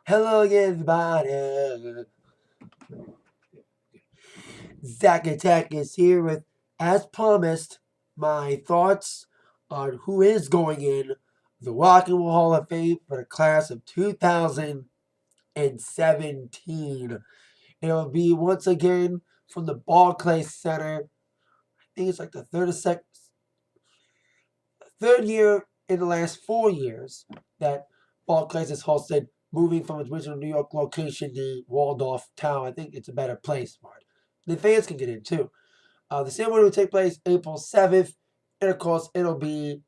Hello again, everybody. Zack Attack is here with, as promised, my thoughts on who is going in the Rock and Roll Hall of Fame for the class of 2017. It'll be once again from the Barclays Center. I think it's like the third year in the last 4 years that Barclays has hosted, moving from its original New York location, the Waldorf Tower. I think it's a better place for it. The fans can get in too. The ceremony will take place April 7th, and of course, it'll be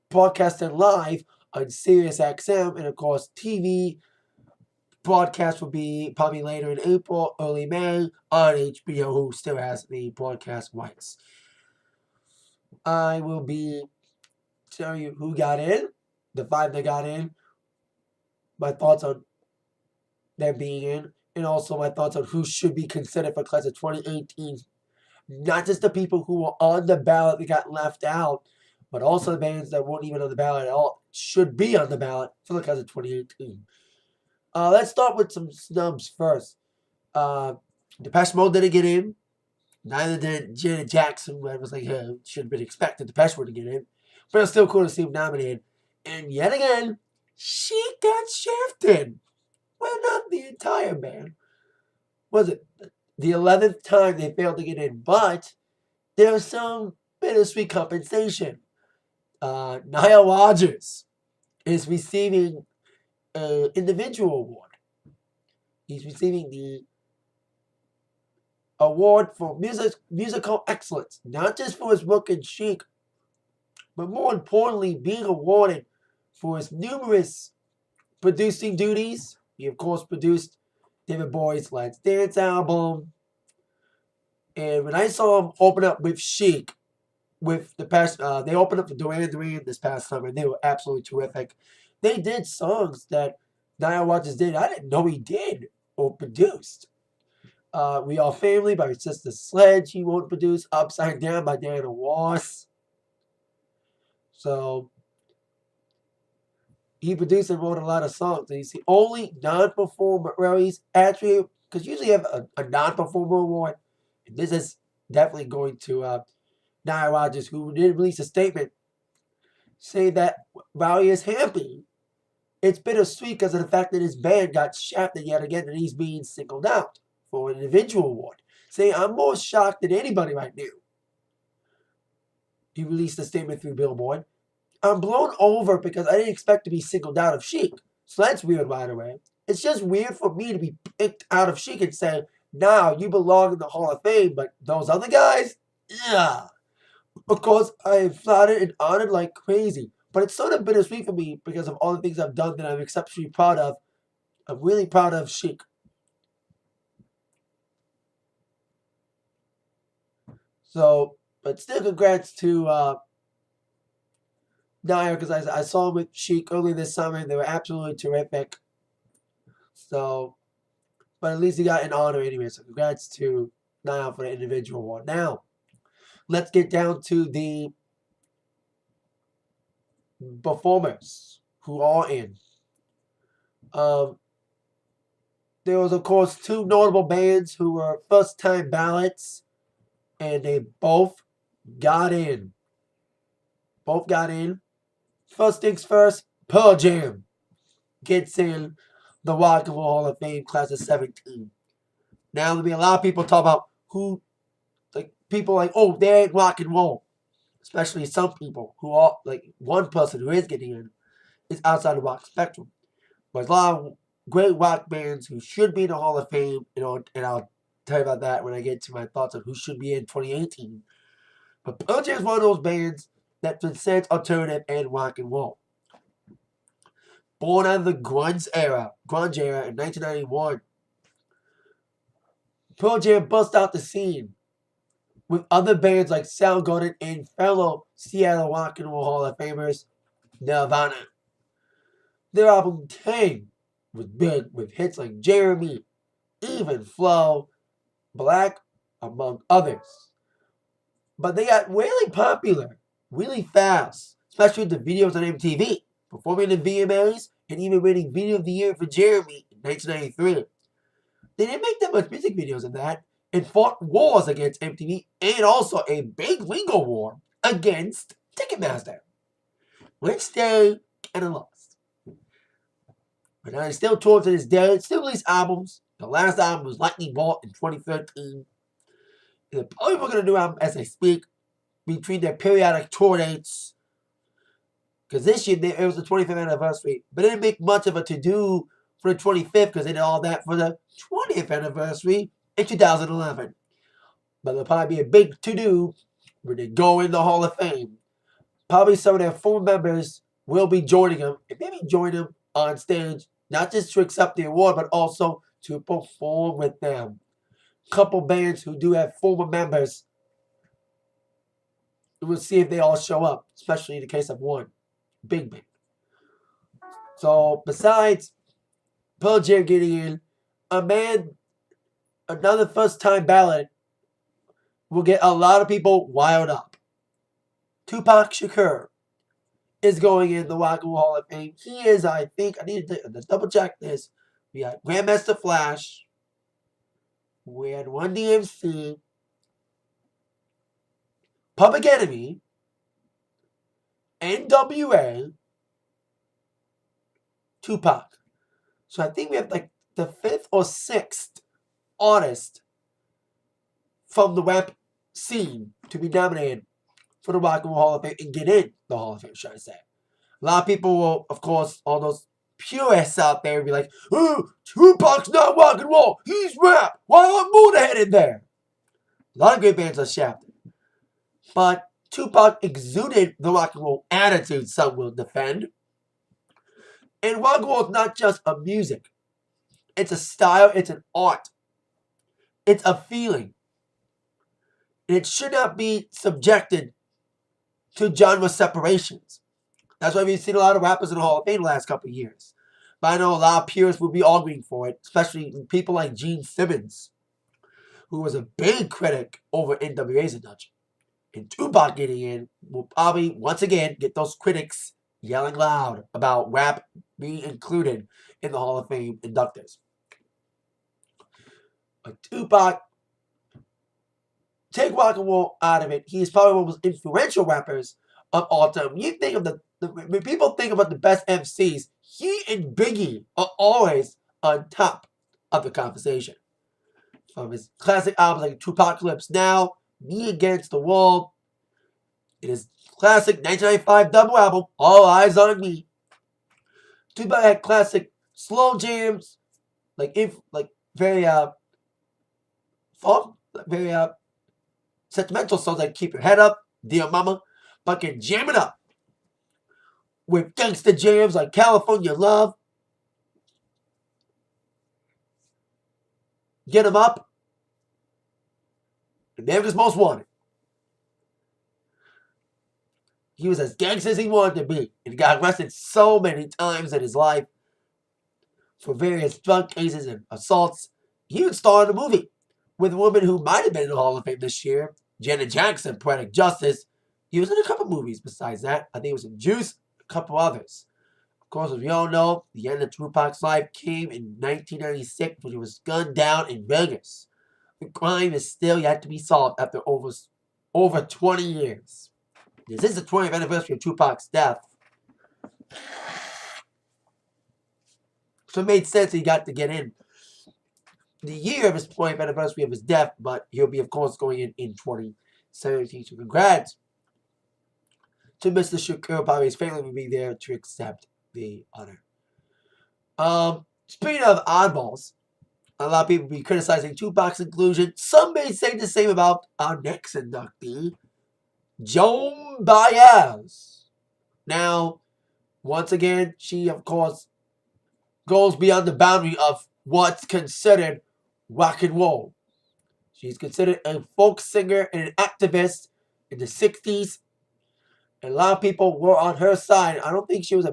broadcasted live on Sirius XM, and of course, TV broadcast will be probably later in April, early May on HBO, who still has the broadcast rights. I will be telling you who got in, the 5 that got in, my thoughts on them being in, and also my thoughts on who should be considered for class of 2018. Not just the people who were on the ballot that got left out, but also the bands that weren't even on the ballot at all should be on the ballot for the class of 2018. Let's start with some snubs first. Depeche Mode didn't get in. Neither did Janet Jackson. I was like, should have been expected Depeche Mode to get in. But it's still cool to see him nominated. And yet again, she got shafted. Well, not the entire band. Was it the 11th time they failed to get in? But there was some bittersweet compensation. Nile Rodgers is receiving an individual award. He's receiving the award for musical excellence, not just for his work in Chic, but more importantly, being awarded for his numerous producing duties. He, of course, produced David Bowie's Let's Dance album. And when I saw him open up with Chic, with the past, they opened up for Duran Duran this past summer, and they were absolutely terrific. They did songs that Nile Rodgers did. I didn't know he did or produced. We Are Family by Sister Sledge, he wrote and produced. Upside Down by Diana Ross. So he produced and wrote a lot of songs. And he's the only non-performer, well, he's actually, because usually you have a non-performer award. And this is definitely going to Nile Rodgers, who did release a statement saying that while he is happy, it's bittersweet because of the fact that his band got shafted yet again and he's being singled out for an individual award. Saying, I'm more shocked than anybody right now. He released a statement through Billboard. I'm blown over because I didn't expect to be singled out of Chic. So that's weird right away. It's just weird for me to be picked out of Chic and say, now you belong in the Hall of Fame, but those other guys, yeah. Of course, I am flattered and honored like crazy. But it's sort of bittersweet for me because of all the things I've done that I'm exceptionally proud of. I'm really proud of Chic. So, but still congrats to Nile, because I saw him with Chic earlier this summer and they were absolutely terrific. So, but at least he got an honor anyway. So congrats to Nile for the individual award. Now, let's get down to the performers who are in. There was, of course, 2 notable bands who were first-time ballots, and they both got in. Both got in. First things first, Pearl Jam gets in the Rock and Roll Hall of Fame class of 17. Now, there'll be a lot of people talk about who, like, people like, oh, they ain't rock and roll. Especially some people who are, like, one person who is getting in is outside the rock spectrum. But there's a lot of great rock bands who should be in the Hall of Fame, and I'll tell you about that when I get to my thoughts on who should be in 2018. But Pearl Jam is one of those bands that transcends alternative and rock and roll. Born out of the grunge era in 1991, Pearl Jam bust out the scene with other bands like Soundgarden and fellow Seattle Rock and Roll Hall of Famers, Nirvana. Their album Tang was big with hits like Jeremy, Even Flow, Black, among others. But they got really popular, really fast, especially with the videos on MTV, performing the VMAs and even winning Video of the Year for Jeremy in 1993. They didn't make that much music videos of that, and fought wars against MTV, and also a big legal war against Ticketmaster, which they kind of lost. But I still toured to this day, still release albums. The last album was Lightning Bolt in 2013. They're probably going to do album as I speak, between their periodic tour dates. Because this year, it was the 25th anniversary, but they didn't make much of a to-do for the 25th because they did all that for the 20th anniversary in 2011. But there'll probably be a big to-do when they go in the Hall of Fame. Probably some of their full members will be joining them, and maybe join them on stage, not just to accept the award, but also to perform with them. Couple bands who do have former members, we'll see if they all show up, especially in the case of one. Big band. So, besides Pearl Jam getting in, another first-time ballot will get a lot of people wild up. Tupac Shakur is going in the Rock and Roll Hall of Fame. He is, I think, I need to double check this. We had Grandmaster Flash. We had Run DMC. Public Enemy. NWA. Tupac. So I think we have like the 5th or 6th artist from the rap scene to be nominated for the Rock and Roll Hall of Fame and get in the Hall of Fame, should I say. A lot of people will, of course, all those purists out there will be like, oh, Tupac's not rock and roll, he's rap, why aren't Motorhead in there? A lot of great bands are shafted. But Tupac exuded the rock and roll attitude, some will defend. And rock and roll is not just a music. It's a style, it's an art. It's a feeling. And it should not be subjected to genre separations. That's why we've seen a lot of rappers in the Hall of Fame the last couple of years. But I know a lot of purists will be arguing for it, especially people like Gene Simmons, who was a big critic over NWA's induction. And Tupac getting in will probably, once again, get those critics yelling loud about rap being included in the Hall of Fame inductors. But Tupac, take rock and roll out of it, he is probably one of the most influential rappers of all time. When you think of when people think about the best MCs, he and Biggie are always on top of the conversation. From his classic albums like Tupacalypse Now, Me Against the World, it is classic 1995 double album, All Eyes on Me. Tupac had classic slow jams, very fun, very sentimental songs like Keep Your Head Up, Dear Mama, but can jam it up with gangsta jams like California Love, Get 'Em Up, and America's Most Wanted. He was as gangsta as he wanted to be, and got arrested so many times in his life for various drug cases and assaults. He even starred in a movie with a woman who might have been in the Hall of Fame this year, Janet Jackson, Poetic Justice. He was in a couple movies besides that. I think it was in Juice, a couple others. Of course, as we all know, the end of Tupac's life came in 1996 when he was gunned down in Vegas. The crime is still yet to be solved after over 20 years. This is the 20th anniversary of Tupac's death. So it made sense he got to get in the year of his 20th anniversary of his death, but he'll be, of course, going in 2017. So congrats to Mr. Shakur. Probably his family will be there to accept the honor. Speaking of oddballs, a lot of people will be criticizing Tupac's inclusion. Some may say the same about our next inductee, Joan Baez. Now, once again, she, of course, goes beyond the boundary of what's considered rock and roll. She's considered a folk singer and an activist in the 60s. And a lot of people were on her side. I think she was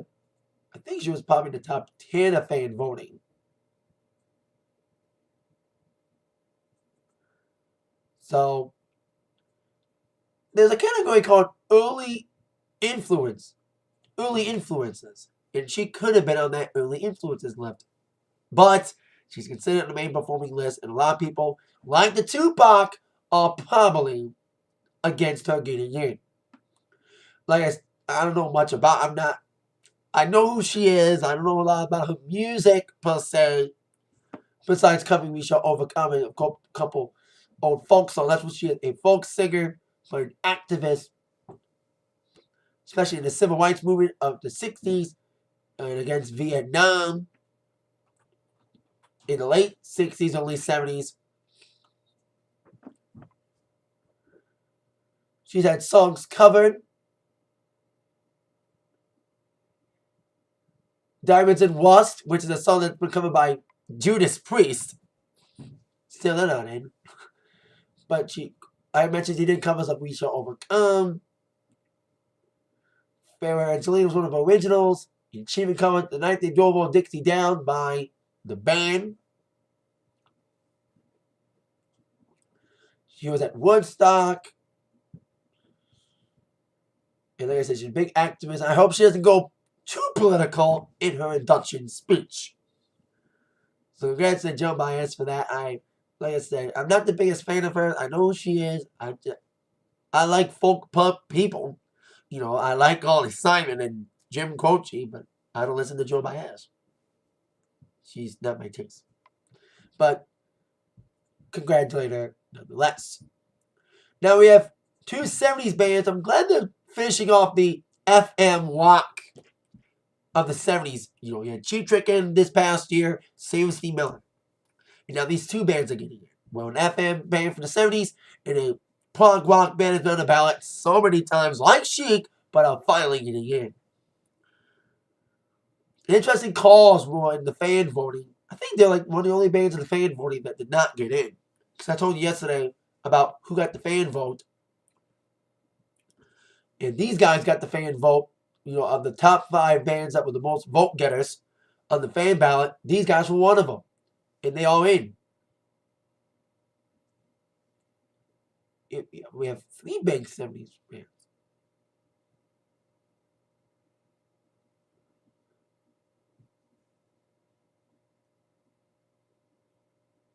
probably in the top 10 of fan voting. So, there's a category called early influences. and she could have been on that early influences list. But she's considered on the main performing list, and a lot of people, like the Tupac, are probably against her getting in. Like I don't know much about. I know who she is. I don't know a lot about her music per se. Besides covering We Shall Overcome and a couple old folk songs. That's what she is, a folk singer, but an activist, especially in the civil rights movement of the 60s and against Vietnam in the late 60s, early 70s. She's had songs covered. Diamonds and Rust, which is a song that's been covered by Judas Priest. Still not in. But I mentioned she did covers of We Shall Overcome. Farrah Angelina was one of her originals. She even covered The Night They Drove Old Dixie Down by the band. She was at Woodstock. And like I said, she's a big activist. I hope she doesn't go too political in her induction speech. So congrats to Joan Baez for that. Like I said, I'm not the biggest fan of her. I know who she is. I like folk pop people. You know, I like Ollie Simon and Jim Croce, but I don't listen to Joan Baez. She's not my taste. But congratulate her nonetheless. Now we have two 70s bands. I'm glad they're finishing off the FM rock of the 70s. You know, you had Cheap Trick in this past year, same with Steve Miller. And now these two bands are getting it. Well, an FM band from the 70s and a prog rock band has been on the ballot so many times, like Chic, but are finally getting in. Interesting calls were in the fan voting. I think they're like one of the only bands in the fan voting that did not get in. Because I told you yesterday about who got the fan vote. And these guys got the fan vote. You know, of the top 5 bands that were the most vote getters on the fan ballot, these guys were one of them. And they all in. We have 3 big 70s bands.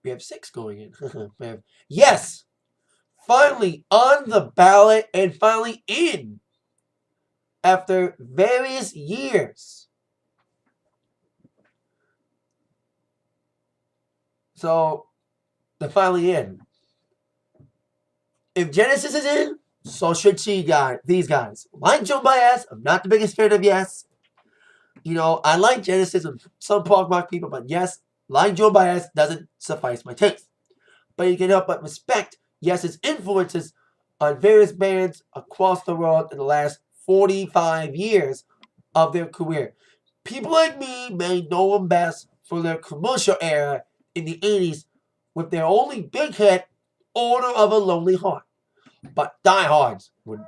We have 6 going in. We have, yes! Finally on the ballot and finally in after various years. So, they're finally in. If Genesis is in, so should these guys. Like Joan Baez, I'm not the biggest fan of Yes. You know, I like Genesis and some prog rock people, but Yes, like Joan Baez, doesn't suffice my taste. But you can help but respect Yes's influences on various bands across the world in the last 45 years of their career. People like me may know them best for their commercial era in the 80s with their only big hit, Order of a Lonely Heart. But diehards would.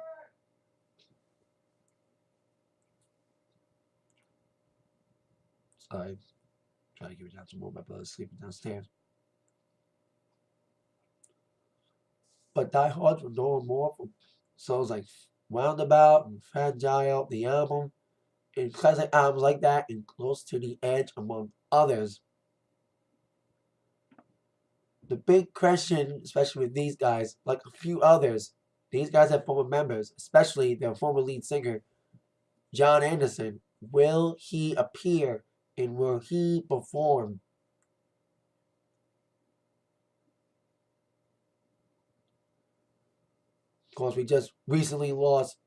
Sorry, trying to give it down some more. My brother's sleeping downstairs. But diehards would know more from songs like Roundabout and Fragile, the album, and classic albums like that, and Close to the Edge, among others. The big question, especially with these guys, like a few others, these guys have former members, especially their former lead singer, John Anderson. Will he appear and will he perform? Of course, we just recently lost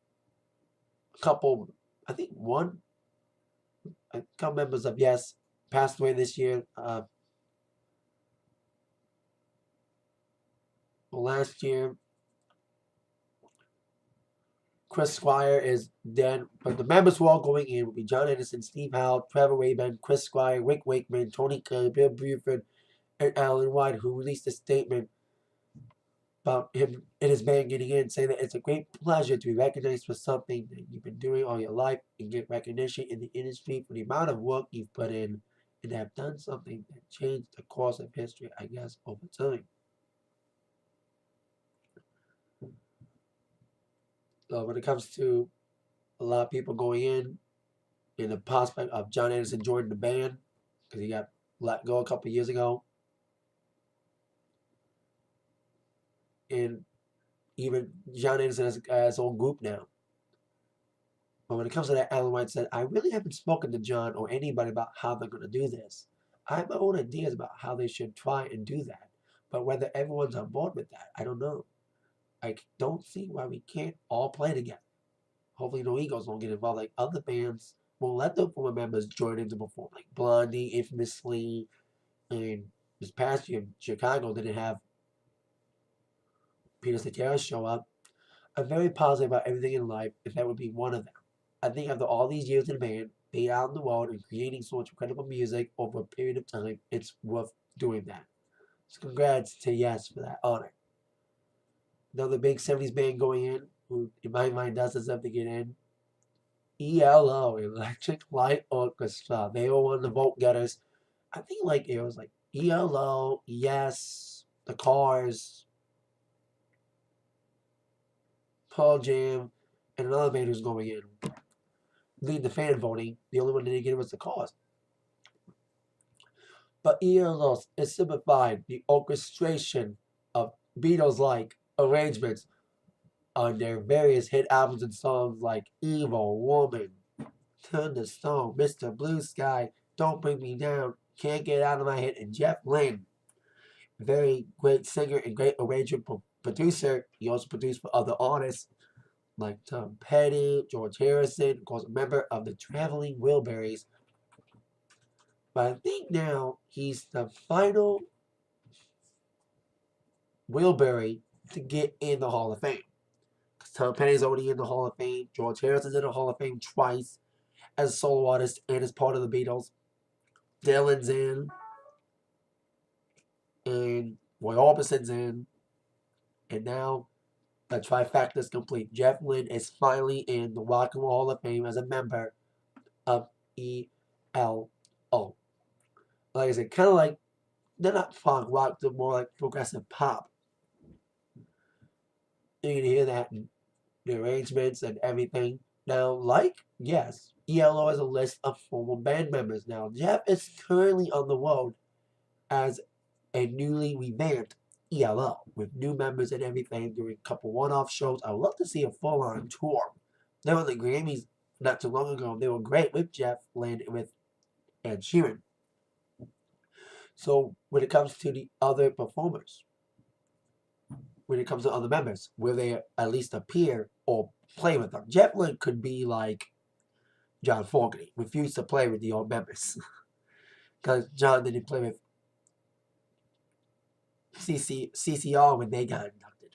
a couple, I think a couple members of Yes passed away this year. Last year, Chris Squire is dead, but the members who are all going in will be John Anderson, Steve Howe, Trevor Rabin, Chris Squire, Rick Wakeman, Tony Khan, Bill Buford, and Alan White, who released a statement about him and his band getting in, saying that it's a great pleasure to be recognized for something that you've been doing all your life and get recognition in the industry for the amount of work you've put in and have done something that changed the course of history, I guess, over time. So when it comes to a lot of people going in, in the prospect of John Anderson joining the band because he got let go a couple of years ago. And even John Anderson has his own group now. But when it comes to that, Alan White said, I really haven't spoken to John or anybody about how they're going to do this. I have my own ideas about how they should try and do that. But whether everyone's on board with that, I don't know. I don't see why we can't all play together. Hopefully no egos won't get involved. Like other bands won't let the former members join in to perform. Like Blondie, infamously, and this past year, Chicago didn't have Peter Cetera show up. I'm very positive about everything in life, if that would be one of them. I think after all these years in the band, being out in the world and creating so much incredible music over a period of time, it's worth doing that. So congrats to Yes for that honor. Another big 70s band going in, who in my mind does deserve to get in. ELO, Electric Light Orchestra. They were one of the vote getters. I think like it was like ELO, Yes, The Cars, Pearl Jam, and another band who's going in. Lead the fan voting. The only one that didn't get it was The Cars. But ELO is simplified the orchestration of Beatles-like arrangements on their various hit albums and songs like Evil Woman, Turn the Stone, Mr. Blue Sky, Don't Bring Me Down, Can't Get Out of My Head, and Jeff Lynne. Very great singer and great arranger producer. He also produced for other artists like Tom Petty, George Harrison, of course, a member of the Traveling Wilburys. But I think now he's the final Wilbury to get in the Hall of Fame. Because Tom Petty's already in the Hall of Fame. George Harrison's in the Hall of Fame twice as a solo artist and as part of the Beatles. Dylan's in. And Roy Orbison's in. And now the trifecta's complete. Jeff Lynne is finally in the Rock and Roll Hall of Fame as a member of ELO. Like I said, kind of like, they're not funk rock, they're more like progressive pop. You can hear that in the arrangements and everything. Now, like, yes, ELO has a list of former band members. Now, Jeff is currently on the road as a newly revamped ELO with new members and everything, doing a couple one-off shows. I would love to see a full-on tour. They were the Grammys not too long ago. They were great with Jeff Lynne and with Ed Sheeran. So when it comes to the other performers, when it comes to other members, will they at least appear or play with them? Jeff Lynne could be like John Fogerty, refused to play with the old members. Because John didn't play with CCR when they got inducted.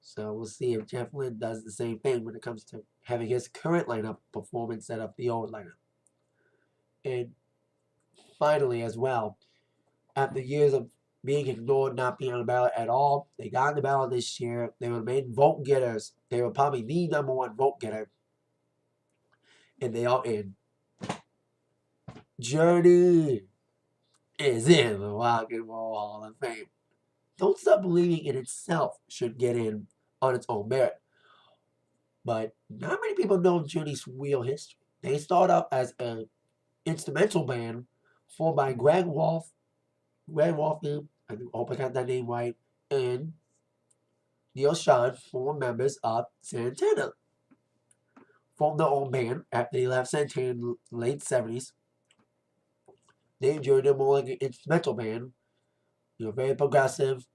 So we'll see if Jeff Lynne does the same thing when it comes to having his current lineup perform instead of the old lineup. And finally, as well, after years of being ignored, not being on the ballot at all, they got on the ballot this year. They were the main vote getters. They were probably the number one vote getter. And they are in. Journey is in the Rock and Roll Hall of Fame. Don't Stop Believing in itself should get in on its own merit. But not many people know Journey's real history. They start out as an instrumental band formed by Greg Wolf, I hope I got that name right, and Neil Sean, former members of Santana. Formed their own band after they left Santana in the late 70s. They joined them more like an instrumental band, very progressive.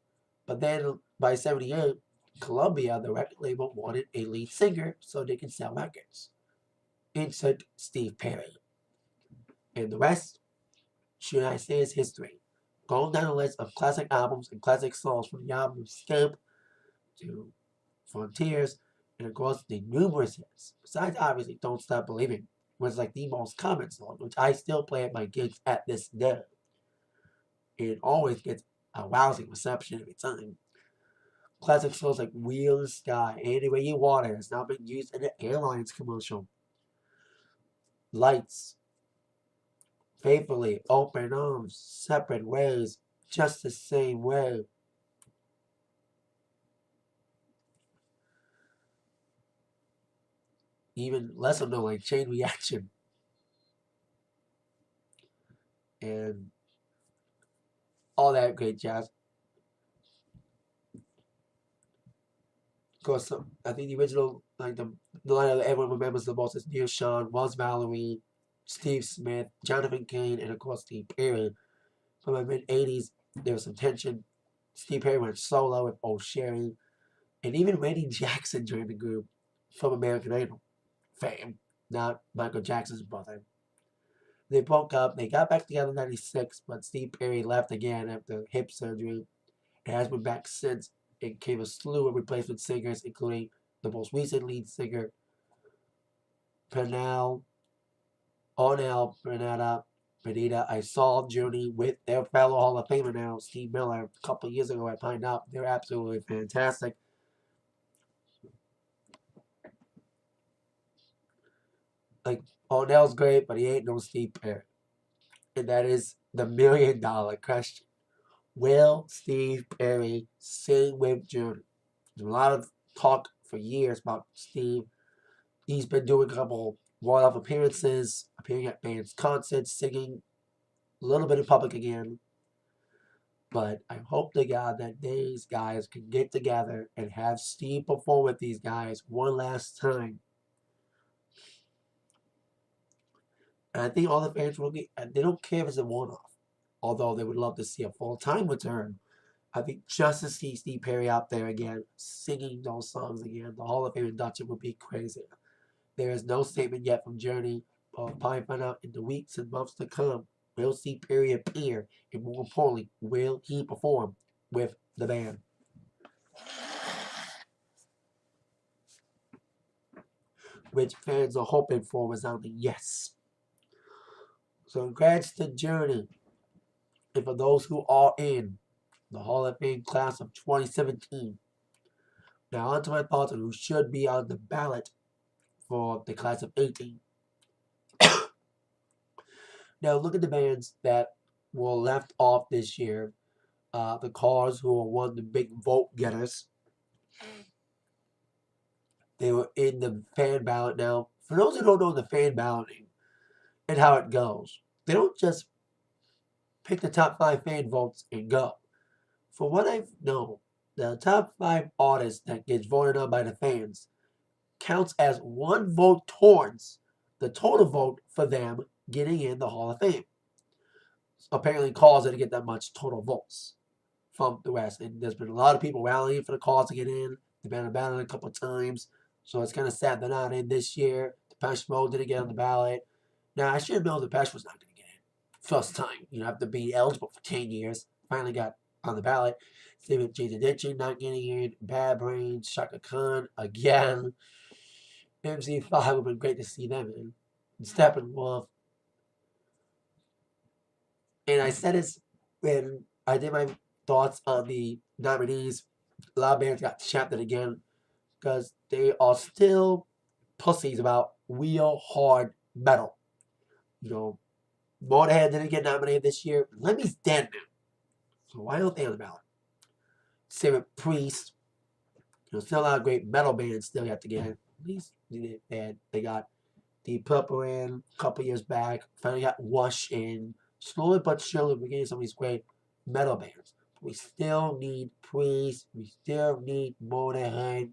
But then by 78, Columbia, the record label, wanted a lead singer so they could sell records. Insert Steve Perry. And the rest, should I say, is history. Going down the list of classic albums and classic songs from the album Skimp to Frontiers, and of course the numerous hits. Besides, obviously, Don't Stop Believing was like the most common song, which I still play at my gigs at this day. It always gets a rousing reception every time. Classic songs like Wheel in the Sky, Any Way You Want It has now been used in an airlines commercial. Lights, Faithfully, Open Arms, Separate Ways, Just the Same Way. Even lesser known like Chain Reaction and all that great jazz. Of course, I think the original, like the line that everyone remembers the most is Neil Sean, Waz Valerie, Steve Smith, Jonathan Cain, and of course Steve Perry. From the mid '80s, there was some tension. Steve Perry went solo with O'Sherry, and even Randy Jackson joined the group from American Idol fame, not Michael Jackson's brother. They broke up. They got back together in '96, but Steve Perry left again after hip surgery and has been back since. It came a slew of replacement singers, including the most recent lead singer, Pernell, Ornell, Bernetta. I saw Journey with their fellow Hall of Famer now, Steve Miller, a couple of years ago at Pine Up. They're absolutely fantastic. Like, Ornell's great, but he ain't no Steve Perry. And that is the $1,000,000 question. Will Steve Perry sing with Journey? There's a lot of talk for years about Steve. He's been doing a couple one-off appearances, appearing at bands' concerts, singing a little bit in public again. But I hope to God that these guys can get together and have Steve perform with these guys one last time. And I think all the fans will get, they don't care if it's a one-off, although they would love to see a full-time return. I think just to see Steve Perry out there again, singing those songs again, the Hall of Fame induction would be crazy. There is no statement yet from Journey, but we'll probably find out in the weeks and months to come. Will Steve Perry appear? And more importantly, will he perform with the band? Which fans are hoping for resounding yes. So congrats to Journey. And for those who are in the Hall of Fame class of 2017. Now on to my thoughts on who should be on the ballot for the class of 18. Now look at the bands that were left off this year. The Cars, who are one of the big vote getters. They were in the fan ballot. Now, for those who don't know the fan balloting and how it goes, they don't just pick the top 5 fan votes and go. For what I've known, the top 5 artists that gets voted on by the fans counts as one vote towards the total vote for them getting in the Hall of Fame. Apparently, Cars didn't get that much total votes from the rest, and there's been a lot of people rallying for the Cars to get in. They've been on the ballot a couple of times, so it's kind of sad they're not in this year. Depeche Mode didn't get on the ballot. Now, I should have known Depeche was not going to get in. First time. You have to be eligible for 10 years. Finally got on the ballot. Same with Jason Ditchin not getting in. Bad Brains, Shaka Khan again. MC5 would have been great to see them in. Steppenwolf. And I said this when I did my thoughts on the nominees. A lot of bands got shafted again because they are still pussies about real hard metal. You know, Motorhead didn't get nominated this year. Lemmy's dead now. So why don't they on the ballot? Same with Priest. You know, still a lot of great metal bands still got to get in. At least they got Deep Purple in a couple years back. Finally got Wush in. Slowly but surely we're getting some of these great metal bands. We still need Priest. We still need Motorhead.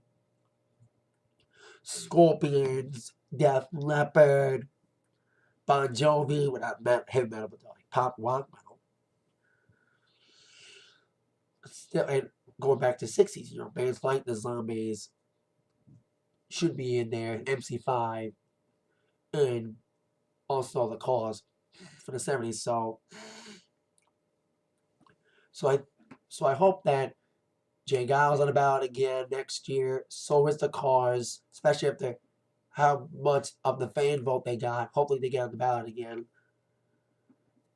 Scorpions. Def Leppard. Bon Jovi. Without heavy metal, but like pop rock metal. Still, and going back to 60s, you know, bands like the Zombies should be in there. MC5. And also the Cause for the 70s. So I hope that Jay Giles on the ballot again next year. So is the Cars, especially after how much of the fan vote they got. Hopefully they get on the ballot again.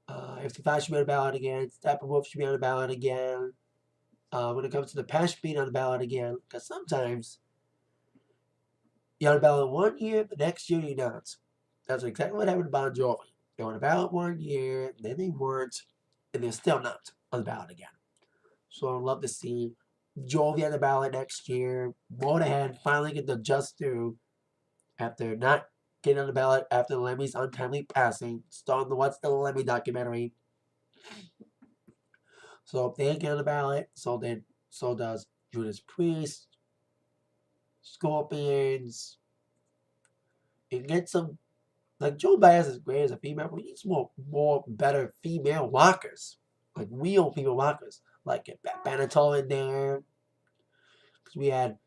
MC5 should be on the ballot again. Steppenwolf should be on the ballot again. When it comes to the Depeche being on the ballot again, because sometimes you're on the ballot 1 year, the next year you're not. That's exactly what happened to Bon Jovi. They were on the ballot 1 year, then they weren't, and they're still not on the ballot again. So I'd love to see Jovi on the ballot next year. Motorhead finally get the just due after not getting on the ballot after Lemmy's untimely passing, starring the What's the Lemmy documentary. So if they get on the ballot, so does Judas Priest, Scorpions, and get some, like Joan Baez is great as a female, but we need some more better female rockers, like real female rockers, like get Benetton in there, because we had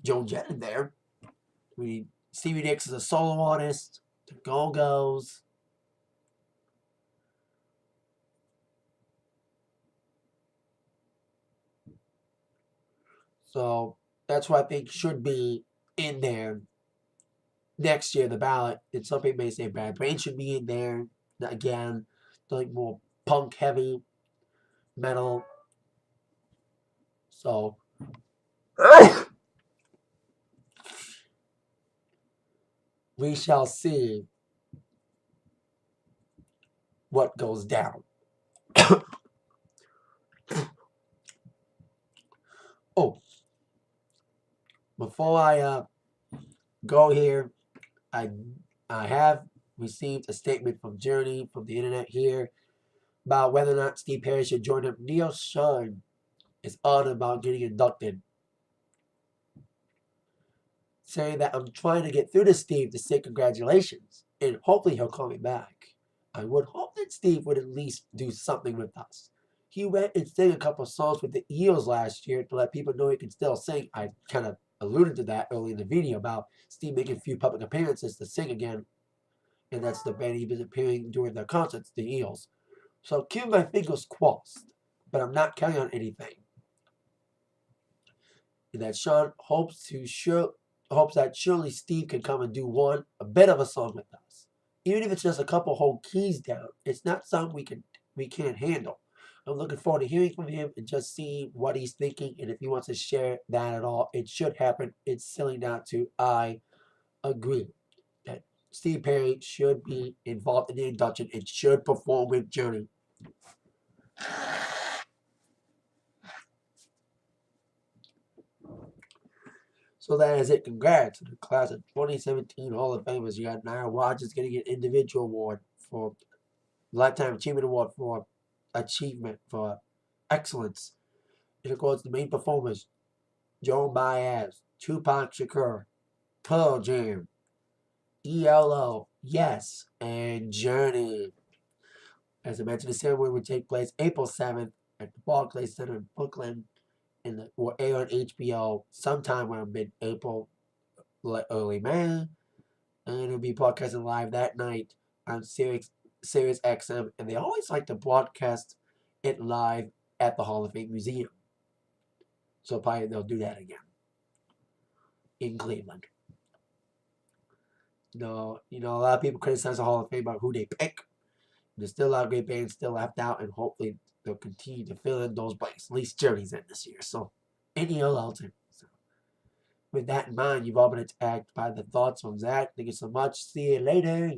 Joan Jett in there. We need Stevie Nicks as a solo artist, the Go-Go's. So that's what I think should be in there next year, the ballot. And some people may say Bad Brain should be in there. Again, like more punk heavy metal. So we shall see what goes down. Oh, before I go here, I have received a statement from Journey from the internet here about whether or not Steve Perry should join him. Neil Sean is on about getting inducted, saying that I'm trying to get through to Steve to say congratulations, and hopefully he'll call me back. I would hope that Steve would at least do something with us. He went and sang a couple of songs with the Eels last year to let people know he can still sing. I kind of alluded to that early in the video about Steve making a few public appearances to sing again, and that's the band he was appearing during their concerts, the Eels. So keep my fingers crossed, but I'm not counting on anything. And that Sean hopes that surely Steve can come and do a bit of a song with us. Even if it's just a couple whole keys down, it's not something we can't handle. I'm looking forward to hearing from him and just seeing what he's thinking, and if he wants to share that at all, it should happen. It's silly not to. I agree that Steve Perry should be involved in the induction and should perform with Journey. So that is it. Congrats to the class of 2017 Hall of Famers. You got Nile Rodgers getting an individual award for Lifetime Achievement Award for achievement, for excellence. And of course, the main performers, Joan Baez, Tupac Shakur, Pearl Jam, ELO, Yes, and Journey. As I mentioned, the ceremony would take place April 7th at the Barclays Center in Brooklyn, and will air on HBO sometime around mid-April, early May, and it'll be broadcasting live that night on Sirius XM, and they always like to broadcast it live at the Hall of Fame Museum. So probably they'll do that again in Cleveland. No, a lot of people criticize the Hall of Fame about who they pick. There's still a lot of great bands still left out, and hopefully they'll continue to fill in those blanks. At least Journey's in this year, so any else. So with that in mind, you've all been attacked by the thoughts from Zach. Thank you so much. See you later.